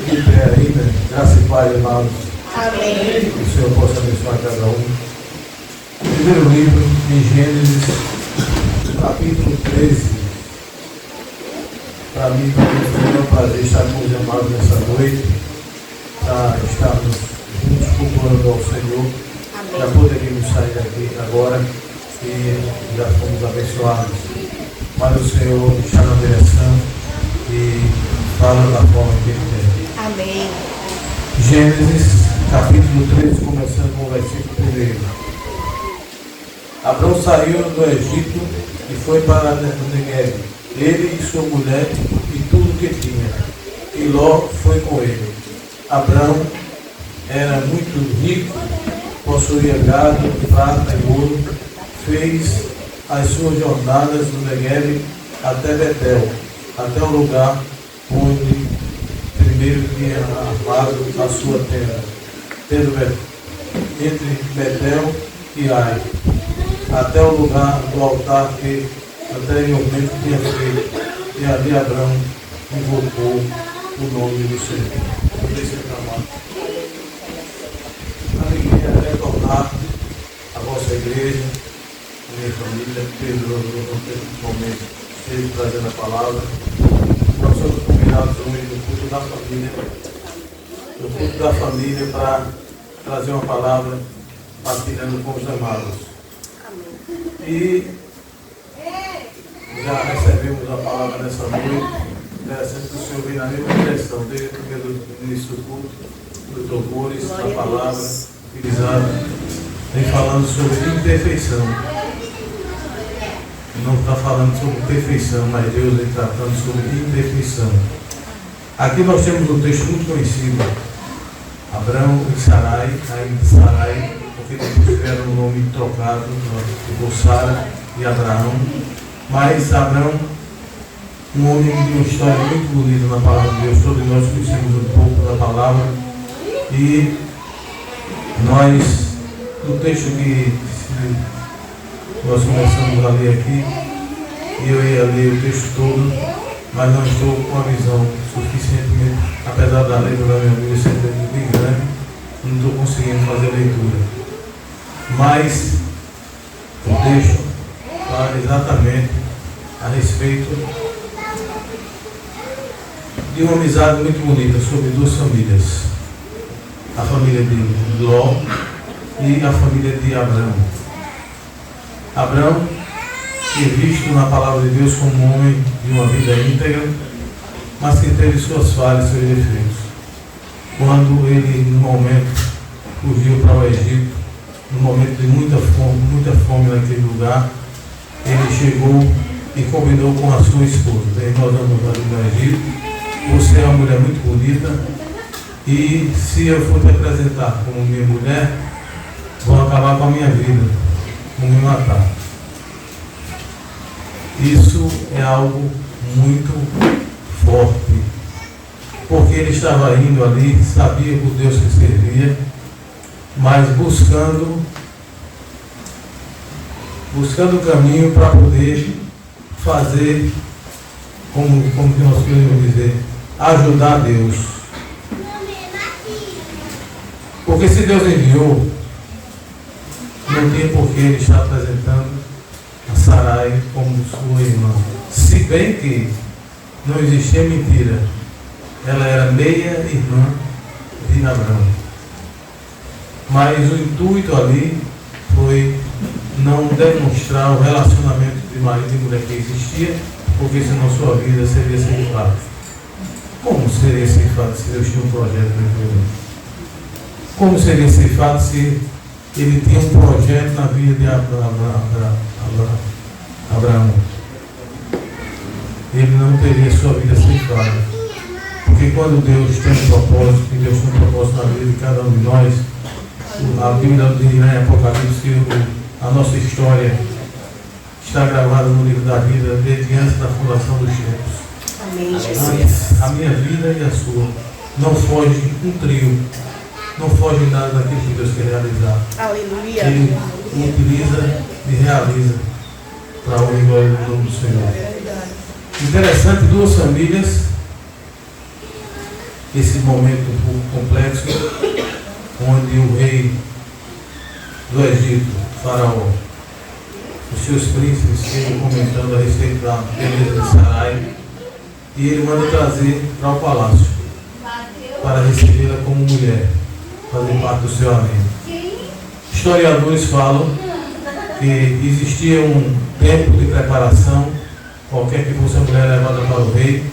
de pé ainda, graça e paz, amados. Amém. Que o Senhor possa abençoar cada um. Primeiro livro, em Gênesis, capítulo 13. Para mim, foi um prazer estar com os amados nessa noite, para estarmos juntos cultuando ao Senhor. Amém. Já poderíamos sair daqui agora e já fomos abençoados. Mas o Senhor está na direção e fala da forma que Ele quer. Amém. Gênesis, capítulo 13, começando com o versículo 1. Abrão saiu do Egito e foi para o Negueb, ele e sua mulher e tudo que tinha. E Ló foi com ele. Abrão era muito rico, possuía gado, prata e ouro, fez as suas jornadas do Negueb até Betel, até o lugar onde primeiro tinha armado a sua tenda, entre Betel e Ai, até o lugar do altar que anteriormente tinha feito, e ali Abrão invocou o nome do Senhor. Deixa eu amar. Alegria é retornar à vossa igreja, a minha família, Pedro, no momento, esteve trazendo a palavra. Nós somos convidados hoje no culto da família, para trazer uma palavra, partilhando com os amados. E já recebemos a palavra nessa noite. Interessante que o Senhor vem na mesma direção, desde o primeiro início do culto, dos louvores, da palavra, utilizada, vem falando sobre imperfeição. Não está falando sobre perfeição, mas Deus vem tratando sobre imperfeição. Aqui nós temos um texto muito conhecido, Abrão e Sarai, ainda Sarai, porque depois tiveram o nome trocado, ficou Sara e Abraão. Mas Abrão, um homem de uma história muito bonita na palavra de Deus, todos nós conhecemos um pouco da palavra. E nós, no texto que nós começamos a ler aqui, eu ia ler o texto todo, mas não estou com a visão suficientemente, apesar da letra da minha Bíblia ser bem grande, não estou conseguindo fazer a leitura. Mas o texto fala exatamente a respeito de uma amizade muito bonita sobre duas famílias, a família de Ló e a família de Abrão. Abrão é visto na palavra de Deus como um homem de uma vida íntegra, mas que teve suas falhas e seus defeitos. Quando ele, no momento, fugiu para o Egito, no momento de muita fome naquele lugar, ele chegou e combinou com a sua esposa. Daí nós vamos ali no Egito, você é uma mulher muito bonita, e se eu for te apresentar como minha mulher, vão acabar com a minha vida, vão me matar. Isso é algo muito forte, porque ele estava indo ali, sabia o Deus que servia, mas buscando o caminho para poder fazer, como que nós podemos dizer, ajudar Deus. Porque se Deus enviou, não tinha por que ele estar apresentando a Sarai como sua irmã. Se bem que não existia mentira, ela era meia irmã de Abrão. Mas o intuito ali foi não demonstrar o relacionamento de marido e mulher que existia, porque senão sua vida seria ceifada. Como seria ceifada se Deus tinha um projeto entre eles? Como seria ceifado se ele tinha um projeto na vida de Abraão? Ele não teria sua vida ceifada. Porque quando Deus tem um propósito, e Deus tem um propósito na vida de cada um de nós, a Bíblia diz em Apocalipse que a nossa história está gravada no livro da vida desde antes da fundação dos tempos. Amém, Jesus. A minha vida e a sua não foge um trio, não foge nada daquilo que Deus quer realizar. Aleluia. Ele utiliza e realiza para a honra e glória do nome do Senhor. Interessante, duas famílias esse momento um pouco complexo, onde o rei do Egito, Faraó, os seus príncipes ficam comentando a respeito da beleza de Sarai, e ele manda trazer para o palácio para recebê-la como mulher, fazer parte do seu harém. Historiadores falam que existia um tempo de preparação, qualquer que fosse a mulher levada para o rei,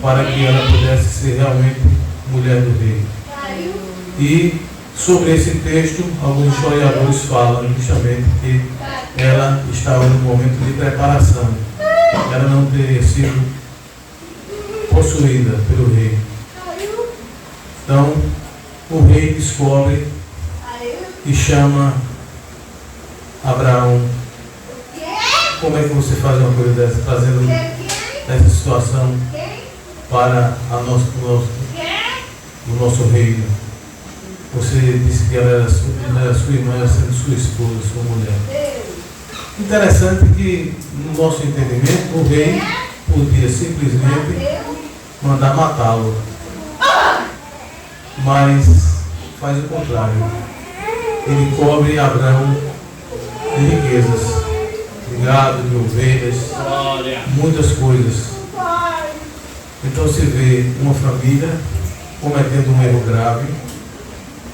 para que ela pudesse ser realmente mulher do rei. E sobre esse texto, alguns historiadores falam justamente que ela estava no momento de preparação. Ela não teria sido possuída pelo rei. Então, o rei descobre e chama Abraão. Como é que você faz uma coisa dessa, trazendo essa situação para o nosso reino? Você disse que ela era sua irmã, sendo sua esposa, sua mulher. Interessante que, no nosso entendimento, o rei podia simplesmente mandar matá-lo. Mas faz o contrário. Ele cobre Abraão de riquezas, de gado, de ovelhas, muitas coisas. Então se vê uma família cometendo um erro grave,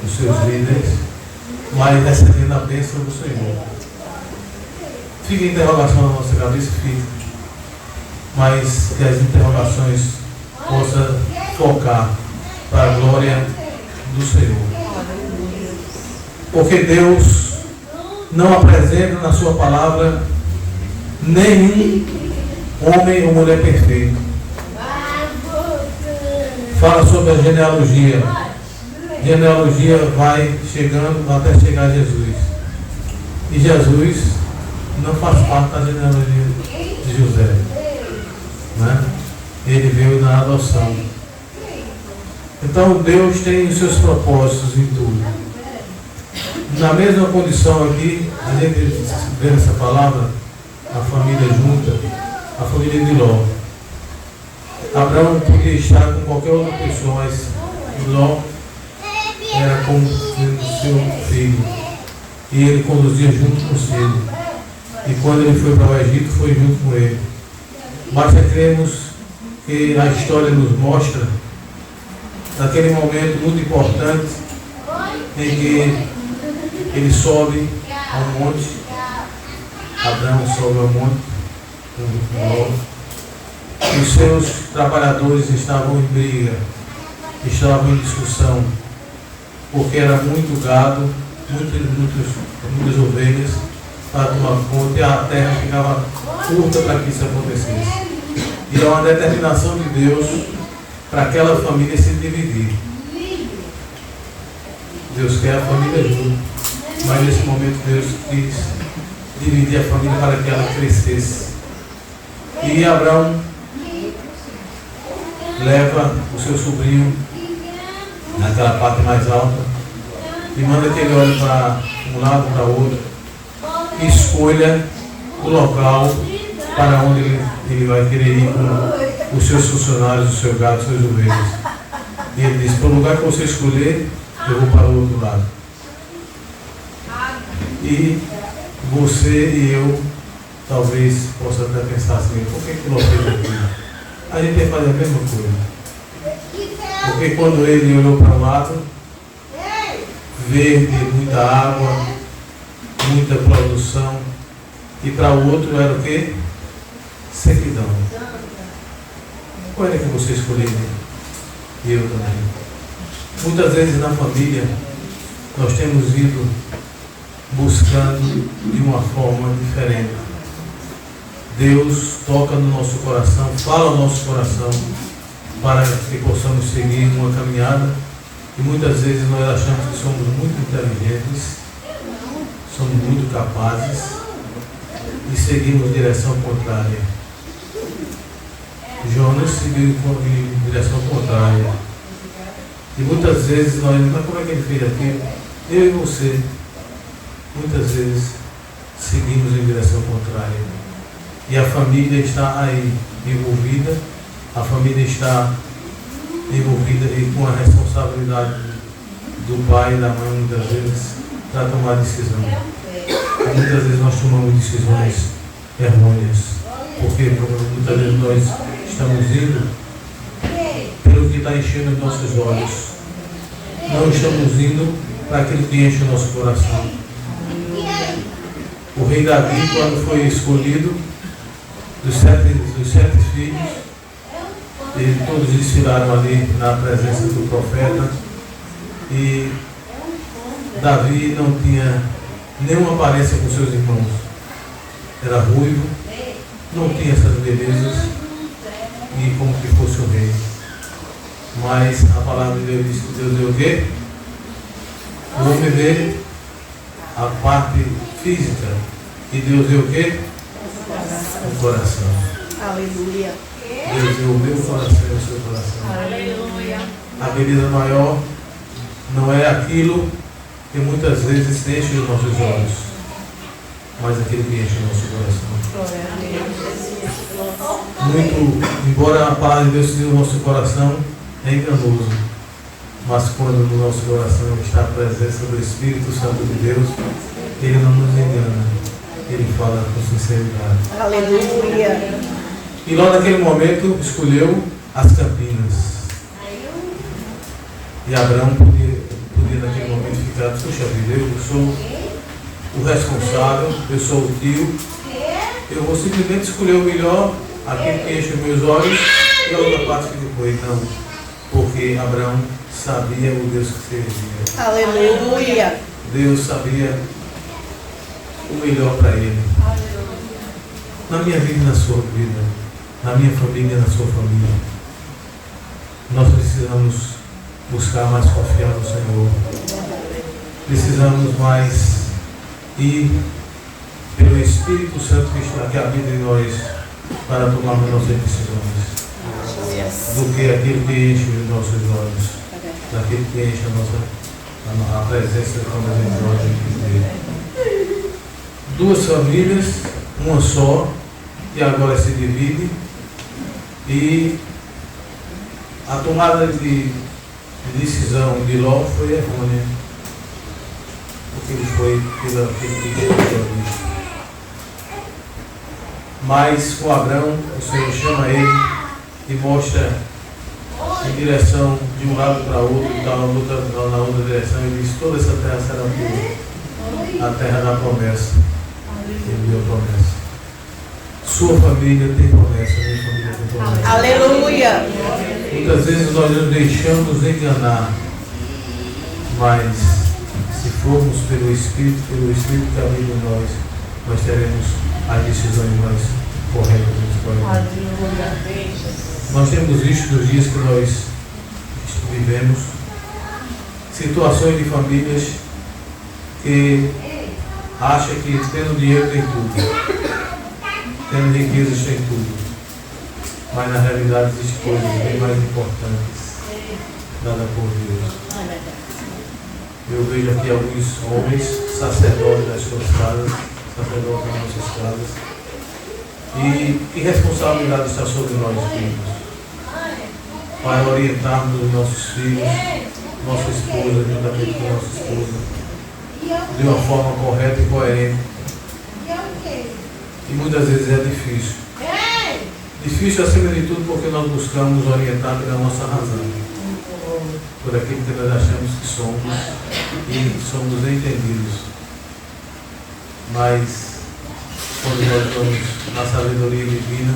os seus líderes, mas recebendo a bênção do Senhor. Fica a interrogação na nossa cabeça, fica. Mas que as interrogações possam focar para a glória do Senhor. Porque Deus não apresenta na sua palavra nenhum homem ou mulher perfeito. Fala sobre a genealogia. Genealogia vai chegando até chegar a Jesus. E Jesus não faz parte da genealogia de José, né? Ele veio na adoção. Então Deus tem os seus propósitos em tudo. Na mesma condição aqui, a gente vê nessa palavra, a família junta, a família de Ló. Abraão podia estar com qualquer outra pessoa, mas Ló era como seu filho. E ele conduzia junto consigo. E quando ele foi para o Egito, foi junto com ele. Basta crermos que a história nos mostra naquele momento muito importante em que ele sobe ao monte, Abraão sobe ao monte, e os seus trabalhadores estavam em briga, estavam em discussão, porque era muito gado, muitas ovelhas para tomar conta, e a terra ficava curta para que isso acontecesse. E é uma determinação de Deus para aquela família se dividir. Deus quer a família junto, mas nesse momento Deus quis dividir a família para que ela crescesse. E Abraão leva o seu sobrinho naquela parte mais alta e manda que ele olhe para um lado, para o outro, e escolha o local para onde ele vai querer ir com os seus funcionários, o seu gado, as suas ovelhas. E ele diz: para o lugar que você escolher, eu vou para o outro lado. E você e eu talvez possa até pensar assim: por que Ló fez aquilo? A gente tem que fazer a mesma coisa. Porque quando ele olhou para o lado, verde, muita água, muita produção, e para o outro era o quê? Sequidão. Qual era que você escolheria? E eu também. Muitas vezes na família nós temos ido buscando de uma forma diferente. Deus toca no nosso coração, fala no nosso coração para que possamos seguir uma caminhada, e muitas vezes nós achamos que somos muito inteligentes, somos muito capazes e seguimos direção contrária. Jonas seguiu em direção contrária. E muitas vezes nós, mas como é que ele fez aquilo? Eu e você, muitas vezes seguimos em direção contrária. E a família está aí envolvida, a família está envolvida e com a responsabilidade do pai e da mãe, muitas vezes, para tomar decisão. E muitas vezes nós tomamos decisões errôneas, porque muitas vezes nós estamos indo pelo que está enchendo os nossos olhos. Não estamos indo para aquilo que enche o nosso coração. O rei Davi, quando foi escolhido, dos sete filhos, e todos desfilaram ali na presença do profeta, e Davi não tinha nenhuma aparência com seus irmãos. Era ruivo, não tinha essas belezas, e como que fosse o rei. Mas a palavra de Deus diz que Deus deu o quê? O homem vê a parte física, e Deus deu o quê? O coração. Aleluia. Deus deu o meu coração e o seu coração. Aleluia. A beleza maior não é aquilo que muitas vezes enche os nossos olhos, mas aquilo que enche o nosso coração. Glória a Deus. Muito, embora a palavra de Deus esteja no nosso coração, é enganoso. Mas quando no nosso coração está a presença do Espírito Santo de Deus, Ele não nos engana. Ele fala com sinceridade. Aleluia. E lá naquele momento escolheu as campinas. E Abraão podia naquele momento ficar, puxa vida, eu sou o responsável, eu sou o tio, eu vou simplesmente escolher o melhor, aquele que enche os meus olhos, e a outra parte fica com ele. Não, porque Abraão sabia o Deus que servia. Aleluia. Deus sabia o melhor para ele. Na minha vida e na sua vida, na minha família e na sua família, nós precisamos buscar mais confiar no Senhor. Precisamos mais ir pelo Espírito Santo que habita em nós para tomarmos nossas decisões, do que aquilo que enche os nossos olhos, daquilo que enche a presença quando a gente olha dele. Duas famílias, uma só, que agora se divide, e a tomada de decisão de Ló foi errônea, porque ele foi pelo que ele. Mas com Abraão, o Senhor chama ele e mostra em direção de um lado para outro, na outra direção, e diz: toda essa terra será tua, a terra da promessa. Ele deu promessa. Sua família tem promessa, minha família tem promessa. Aleluia. Muitas vezes nós nos deixamos enganar, mas se formos pelo Espírito que habita em nós, nós teremos as decisões mais corretas nos próximos. Nós temos visto nos dias que nós vivemos situações de famílias que acham que tendo dinheiro tem tudo, tendo riquezas tem tudo, mas na realidade existem coisas bem mais importantes dadas por Deus. Eu vejo aqui alguns homens, sacerdotes das suas casas, sacerdotes das nossas casas, e que responsabilidade está sobre nós, filhos, para orientarmos os nossos filhos, nossa esposa, juntamente com nossa esposa, de uma forma correta e coerente. E muitas vezes é difícil. Difícil acima de tudo porque nós buscamos orientar pela nossa razão, por aquilo que nós achamos que somos e somos entendidos. Mas quando nós vamos na sabedoria divina,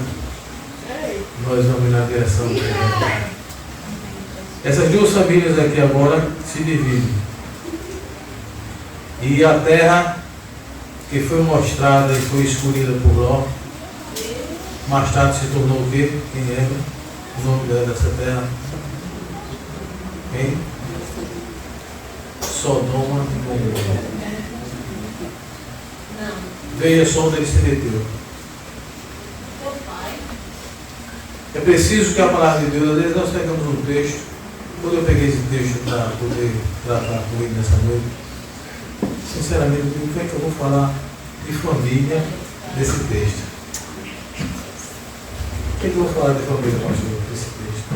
nós vamos na direção do Senhor. Essas duas famílias aqui agora se dividem. E a terra que foi mostrada e foi escolhida por Ló, mais tarde se tornou o quê? Quem lembra? O nome dessa terra? Quem? Sodoma e Gomorra. Veio a som dele se meteu. É preciso que a palavra de Deus, às vezes nós pegamos um texto, quando eu peguei esse texto para poder tratar com ele nessa noite, sinceramente, o que é que eu vou falar de família desse texto? O que é que eu vou falar de família, pastor, desse texto?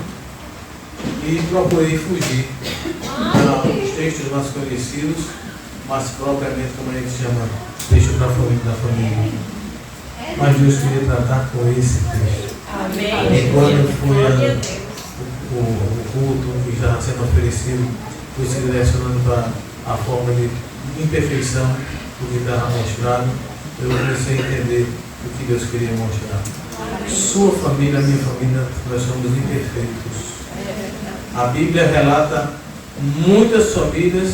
E e procurei fugir dos textos mais conhecidos, mas propriamente, como a gente chama, texto da família. Mas Deus queria tratar com esse texto. Amém. E quando foi o culto que estava sendo oferecido, foi se direcionando para a forma de imperfeição do que estava mostrado, eu comecei a entender o que Deus queria mostrar. Sua família, minha família, nós somos imperfeitos. A Bíblia relata muitas famílias,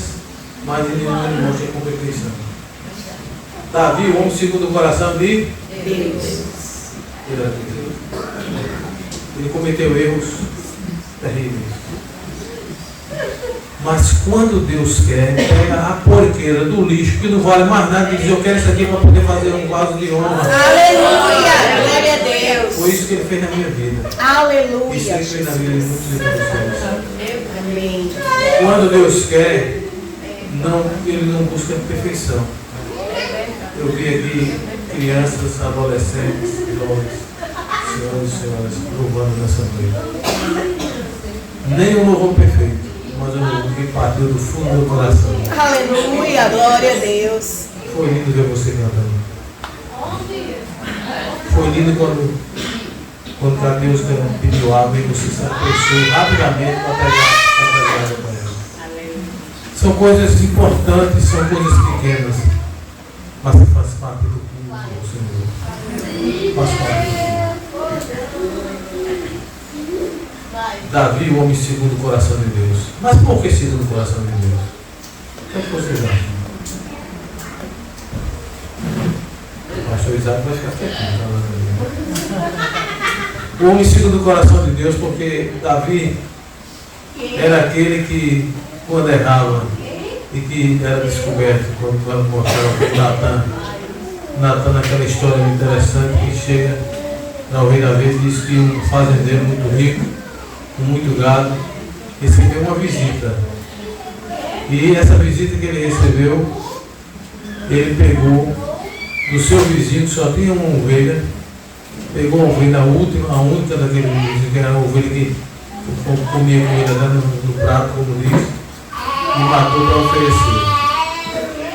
mas ele não mostra com perfeição. Davi, o homem segundo o coração de Deus. Ele cometeu erros terríveis. Mas quando Deus quer, pega a porqueira do lixo, que não vale mais nada, e diz: eu quero isso aqui para poder fazer um vaso de honra. Aleluia! Glória a Deus! Foi isso que ele fez na minha vida. Aleluia! Isso ele fez na vida de muitos de vocês. Amém. Quando Deus quer, ele não busca perfeição. Eu vi aqui crianças, adolescentes, jovens, senhores e senhoras, louvando nessa noite. Nem um louvor perfeito, mas um louvor que partiu do fundo do meu coração. Aleluia! Glória a Deus! Foi lindo ver você cantando. Foi lindo quando Deus pediu água e você se apressou rapidamente para pegar água para ela. São coisas importantes, são coisas pequenas, mas faz parte do culto do Senhor. Faz parte do culto. Davi, o homem segundo o coração de Deus. Mas por que segundo o coração de Deus? O que vocês acham? O pastor Isaac vai ficar quietinho falando ali. O homem segundo o coração de Deus, porque Davi era aquele que, quando errava e que era descoberto, quando mostrava Natan naquela história interessante que chega ao rei Davi e diz que um fazendeiro muito rico, com muito gado, recebeu uma visita. E essa visita que ele recebeu, ele pegou do seu vizinho, que só tinha uma ovelha, pegou a ovelha, a única daquele vizinho, que era a ovelha que comia comida no prato, como diz, e matou para oferecer.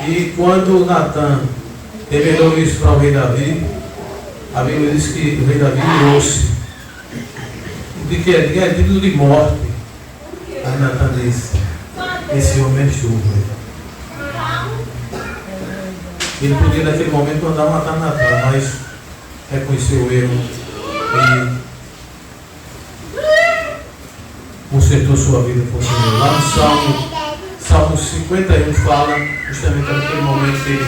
E quando Natan revelou isso para o rei Davi, a Bíblia diz que o rei Davi irou-se. De que é digno de morte. Aí Natan disse: esse homem é chuva. Ele podia naquele momento mandar matar Natan, mas reconheceu o erro e consertou sua vida com o Senhor. Lá no Salmo 51 fala justamente naquele momento que ele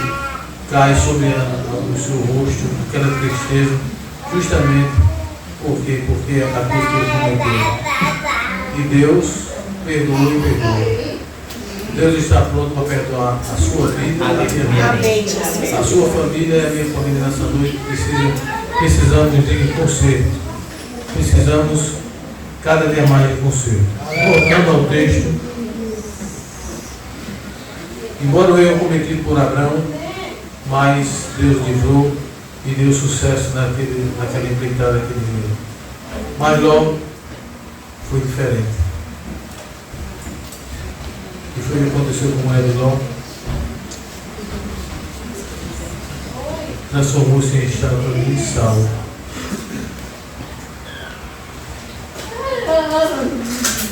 cai sobre o seu rosto, aquela tristeza, justamente porque aquilo que ele cometeu. E Deus perdoou e perdoa. Deus está pronto para perdoar a sua vida e a minha vida. Amém, Jesus. A sua família e a minha família nessa noite precisamos de conserto. Precisamos cada dia mais de conserto. Voltando ao texto, embora o erro cometido por Abraão, mas Deus livrou e deu sucesso naquela empreitada daquele dia. Mas logo foi diferente. E foi o que aconteceu com o de Ló. Transformou-se em estátua de sal.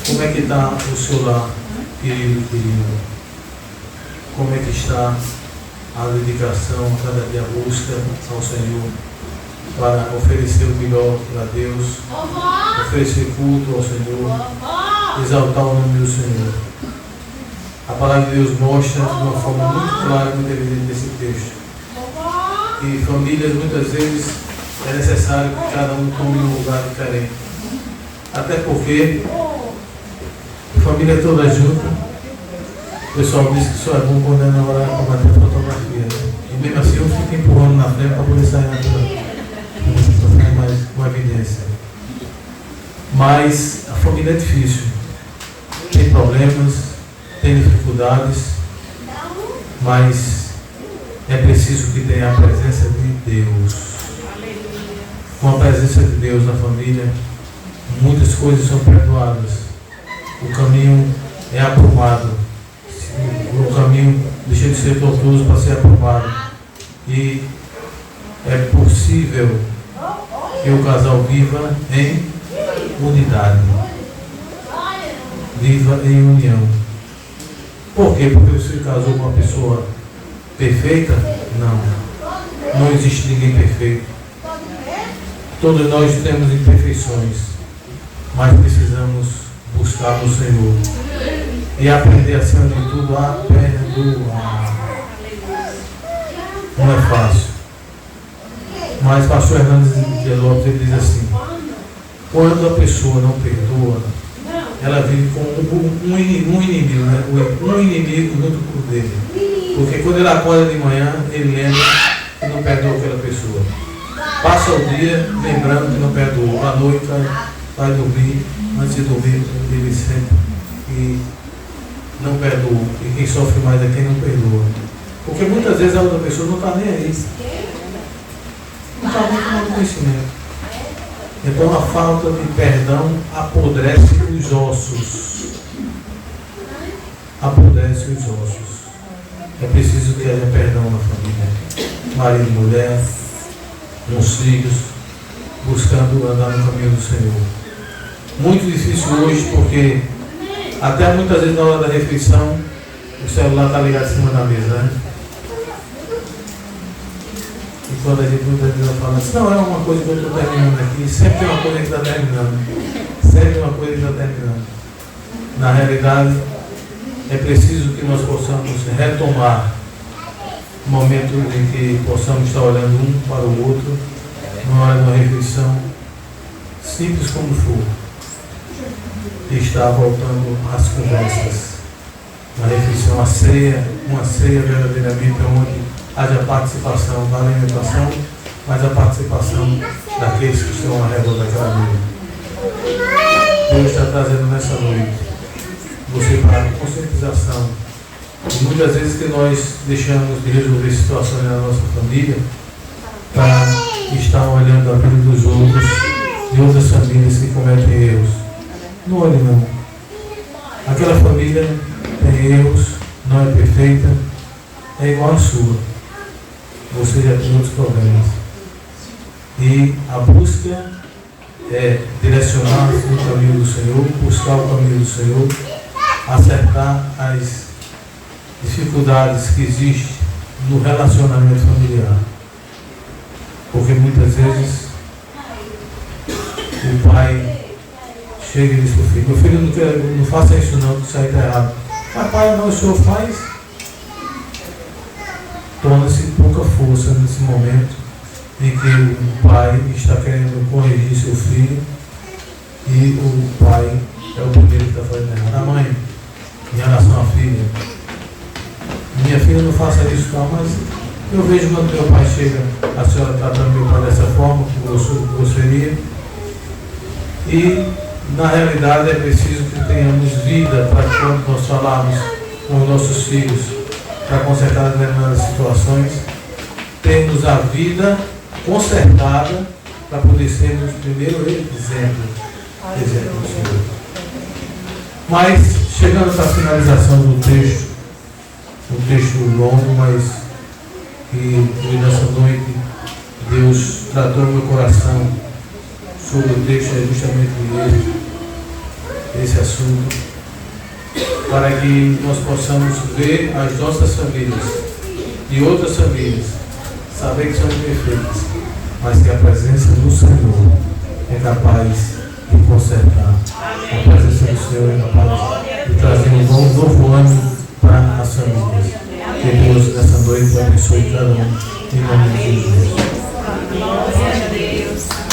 Como é que está o seu lar, querido, querida? Como é que está a dedicação, cada dia a busca ao Senhor para oferecer o melhor para Deus, oferecer culto ao Senhor, exaltar o nome do Senhor? A palavra de Deus mostra de uma forma muito clara e muito evidente nesse texto que famílias muitas vezes é necessário que cada um tome um lugar diferente, até porque família toda junta. O pessoal diz que só é bom quando é na hora para bater fotografia, né? E mesmo assim eu fico empurrando na frente para poder sair mais com evidência. Mas a família é difícil, tem problemas, tem dificuldades, mas é preciso que tenha a presença de Deus. Com a presença de Deus na família, muitas coisas são perdoadas. é aprumado. O caminho deixa de ser tortuoso para ser aprumado. E é possível que o casal viva em unidade. Viva em união. Por quê? Porque você casou com uma pessoa perfeita? Não. Não existe ninguém perfeito. Todos nós temos imperfeições, mas precisamos buscar no Senhor e aprender, acima de tudo, a perdoar. Não é fácil. Mas pastor Hernandes de Lopes, ele diz assim: quando a pessoa não perdoa, ela vive com um inimigo, né? Um inimigo junto com dele. Porque quando ele acorda de manhã, ele lembra que não perdoou aquela pessoa. Passa o dia lembrando que não perdoou. À noite vai dormir, antes de dormir, ele sempre que não perdoou. E quem sofre mais é quem não perdoa. Porque muitas vezes a outra pessoa não está nem aí. Não está nem com conhecimento. Então a falta de perdão apodrece os ossos. Apodrece os ossos. É preciso que haja perdão na família. Marido e mulher, uns filhos, buscando andar no caminho do Senhor. Muito difícil hoje, porque até muitas vezes na hora da refeição o celular está ligado em cima da mesa, né? E quando a gente muitas vezes fala assim, não, é uma coisa que eu estou terminando aqui, sempre tem uma coisa que está terminando. Sempre tem uma coisa que está terminando. Na realidade, é preciso que nós possamos retomar momentos em que possamos estar olhando um para o outro, na hora de uma refeição, simples como for, e estar voltando às conversas. Na refeição, uma ceia verdadeiramente onde haja participação da alimentação, mas a participação daqueles que estão ao redor daquela mesa. Deus está trazendo nessa noite você para a conscientização. E muitas vezes que nós deixamos de resolver situações na nossa família para estar olhando a vida dos outros, de outras famílias que cometem erros. Não olhe não. Aquela família tem erros, não é perfeita, é igual à sua. Você já tem outros problemas. E a busca é direcionar no caminho do Senhor, buscar o caminho do Senhor, acertar as dificuldades que existem no relacionamento familiar. Porque muitas vezes o pai chega e diz para o filho: meu filho, não faça isso não, que isso aí está errado. Mas pai, não, o senhor faz. Torna-se pouca força nesse momento em que o pai está querendo corrigir seu filho e o pai é o primeiro que está fazendo errado. A mãe, em relação à filha: minha filha, não faça isso não, mas eu vejo quando meu pai chega, a senhora tratando meu pai dessa forma, com grosseria. E na realidade é preciso que tenhamos vida para quando nós falarmos com os nossos filhos, para consertar determinadas situações, termos a vida consertada para poder sermos primeiro exemplo do Senhor. Mas chegando à finalização do texto, um texto longo, mas que nessa noite Deus tratou meu coração sobre o texto, é justamente esse assunto, para que nós possamos ver as nossas famílias e outras famílias, saber que são imperfeitas, mas que a presença do Senhor é capaz de consertar. A presença do Senhor é capaz de trazer um novo ânimo para as famílias. Que Deus nessa noite abençoe cada um, em nome de Jesus. Glória a Deus.